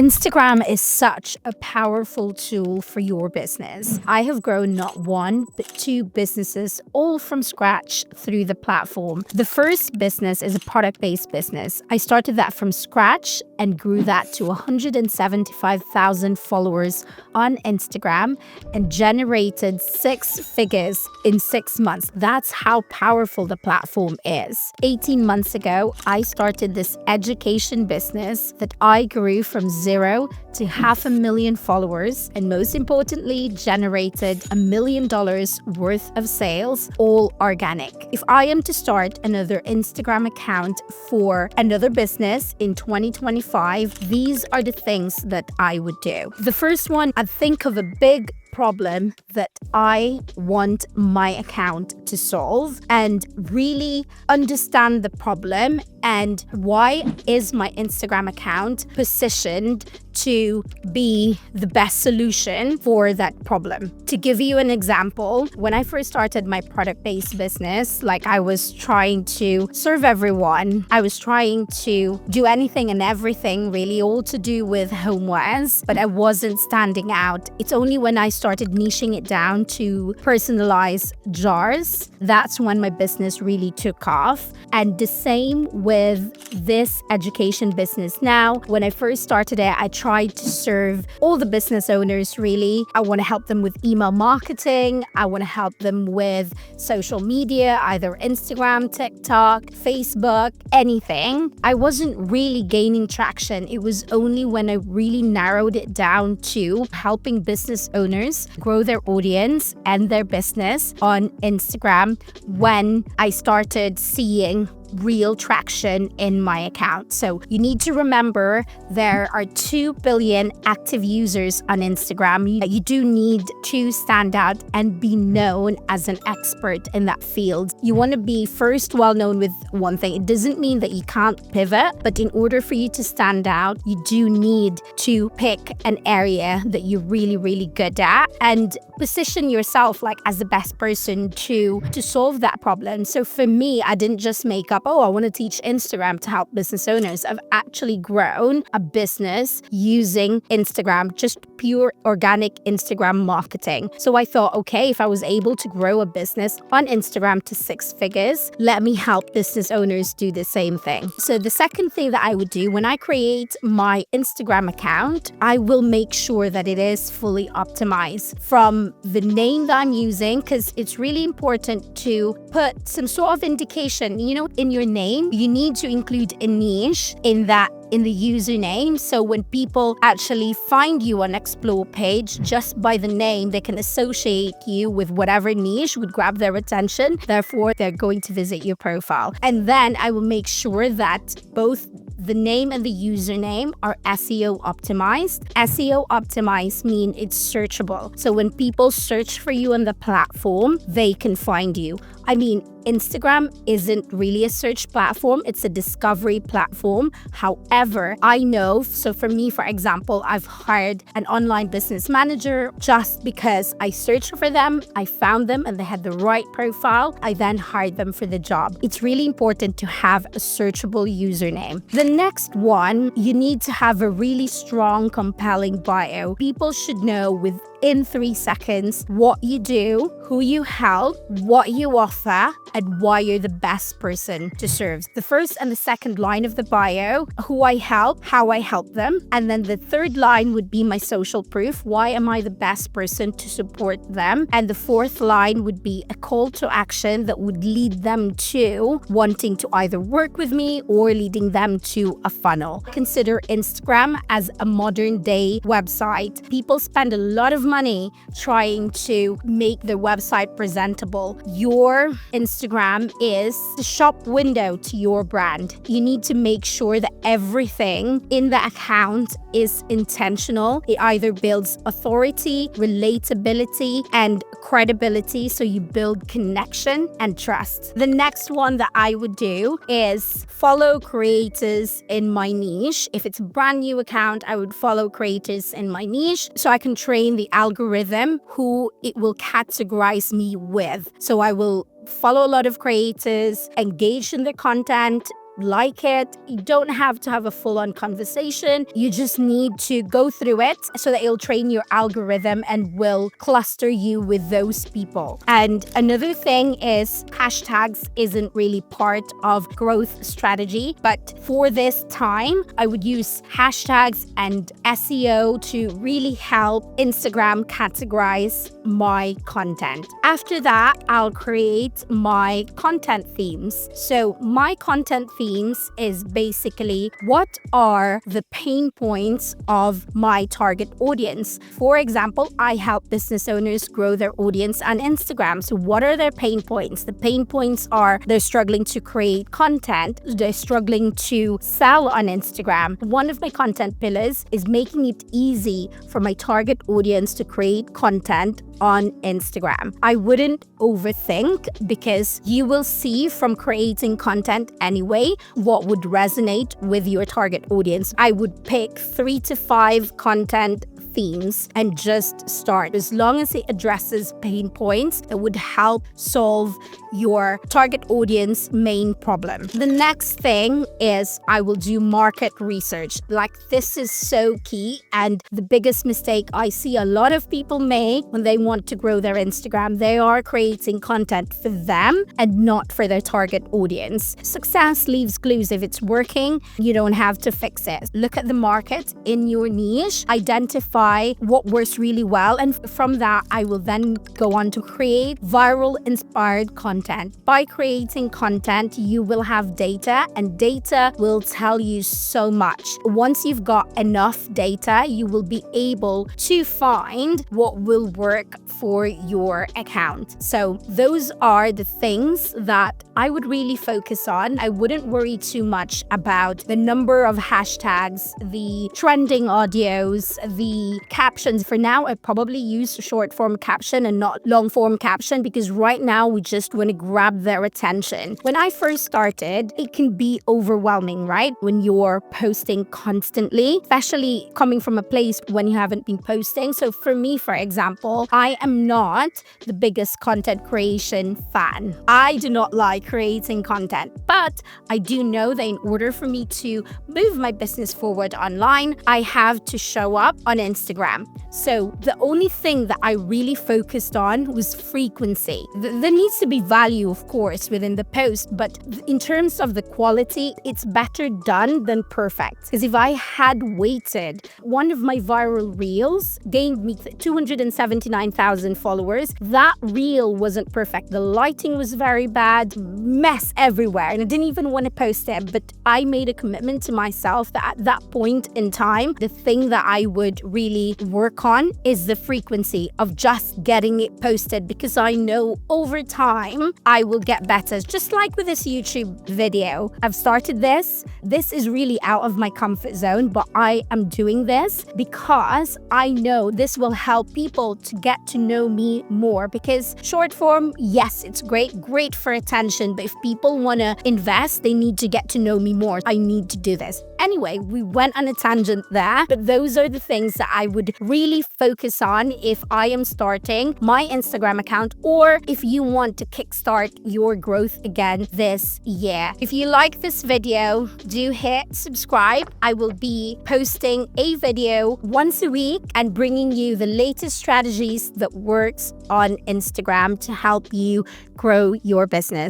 Instagram is such a powerful tool for your business. I have grown not one, but two businesses all from scratch through the platform. The first business is a product-based business. I started that from scratch and grew that to 175,000 followers on Instagram and generated six figures in 6 months. That's how powerful the platform is. 18 months ago, I started this education business that I grew from zero to 500,000 followers, and most importantly, generated $1 million worth of sales, all organic. If I am to start another Instagram account for another business in 2025, these are the things that I would do. The first one, I think of a big problem that I want my account to solve and really understand the problem and why is my Instagram account positioned to be the best solution for that problem. To give you an example, when I first started my product-based business, I was trying to serve everyone. I was trying to do anything and everything, really, all to do with homewares, but I wasn't standing out. It's only when I started niching it down to personalized jars, that's when my business really took off. And the same with this education business. Now, when I first started it, I tried to serve all the business owners, really. I want to help them with email marketing. I want to help them with social media, either Instagram, TikTok, Facebook, anything. I wasn't really gaining traction. It was only when I really narrowed it down to helping business owners grow their audience and their business on Instagram when I started seeing real traction in my account. So you need to remember there are 2 billion active users on Instagram. You do need to stand out and be known as an expert in that field. You want to be first well known with one thing. It doesn't mean that you can't pivot, but in order for you to stand out, you do need to pick an area that you're really, really good at and position yourself as the best person to solve that problem. So for me, I didn't just make up, I want to teach Instagram to help business owners. I've actually grown a business using Instagram, just pure organic Instagram marketing. So I thought, okay, if I was able to grow a business on Instagram to 6 figures, let me help business owners do the same thing. So the second thing that I would do when I create my Instagram account, I will make sure that it is fully optimized from the name that I'm using, because it's really important to put some sort of indication, in your name. You need to include a niche in the username. So when people actually find you on Explore page, just by the name, they can associate you with whatever niche would grab their attention. Therefore, they're going to visit your profile. And then I will make sure that both the name and the username are SEO optimized. SEO optimized means it's searchable. So when people search for you on the platform, they can find you. Instagram isn't really a search platform, it's a discovery platform. However, I know, so for me, for example, I've hired an online business manager just because I searched for them, I found them, and they had the right profile. I then hired them for the job. It's really important to have a searchable username. The next one, you need to have a really strong, compelling bio. People should know within 3 seconds what you do, who you help, what you offer, and why you're the best person to serve. The first and the second line of the bio, who I help, how I help them. And then the third line would be my social proof. Why am I the best person to support them? And the fourth line would be a call to action that would lead them to wanting to either work with me or leading them to a funnel. Consider Instagram as a modern day website. People spend a lot of money trying to make their website presentable. Your Instagram is the shop window to your brand. You need to make sure that everything in the account is intentional. It either builds authority, relatability, and credibility, so you build connection and trust. The next one that I would do is follow creators in my niche. If it's a brand new account, I would follow creators in my niche so I can train the algorithm who it will categorize me with. So I will follow a lot of creators, engage in their content, like it. You don't have to have a full-on conversation. You just need to go through it so that it'll train your algorithm and will cluster you with those people. And another thing is hashtags isn't really part of growth strategy, but for this time, I would use hashtags and SEO to really help Instagram categorize my content. After that, I'll create my content themes. So my content themes is basically what are the pain points of my target audience. For example, I help business owners grow their audience on Instagram. So what are their pain points? The pain points are they're struggling to create content. They're struggling to sell on Instagram. One of my content pillars is making it easy for my target audience to create content on Instagram. I wouldn't overthink because you will see from creating content anyway what would resonate with your target audience. I would pick 3 to 5 content themes and just start. As long as it addresses pain points, it would help solve your target audience main problem. The next thing is I will do market research. Like, this is so key, and the biggest mistake I see a lot of people make when they want to grow their Instagram, they are creating content for them and not for their target audience. Success leaves clues. If it's working, you don't have to fix it. Look at the market in your niche, identify what works really well, and from that I will then go on to create viral inspired content. By creating content, you will have data, and data will tell you so much. Once you've got enough data, you will be able to find what will work for your account. So those are the things that I would really focus on. I wouldn't worry too much about the number of hashtags, the trending audios, the captions. For now, I probably use short form caption and not long form caption because right now we just want to grab their attention. When I first started, it can be overwhelming, right? When you're posting constantly, especially coming from a place when you haven't been posting. So for me, for example, I am not the biggest content creation fan. I do not like creating content, but I do know that in order for me to move my business forward online, I have to show up on Instagram. So the only thing that I really focused on was frequency. There needs to be value, of course, within the post, but in terms of the quality, it's better done than perfect. Because if I had waited, one of my viral reels gained me 279,000 followers. That reel wasn't perfect. The lighting was very bad, mess everywhere, and I didn't even want to post it. But I made a commitment to myself that at that point in time, the thing that I would really work on is the frequency of just getting it posted, because I know over time I will get better. Just like with this YouTube video, I've started this. This is really out of my comfort zone, but I am doing this because I know this will help people to get to know me more. Because short form, yes, it's great for attention, but if people want to invest, they need to get to know me more. I need to do this. Anyway, we went on a tangent there, but those are the things that I would really focus on if I am starting my Instagram account, or if you want to kickstart your growth again this year. If you like this video, do hit subscribe. I will be posting a video once a week and bringing you the latest strategies that works on Instagram to help you grow your business.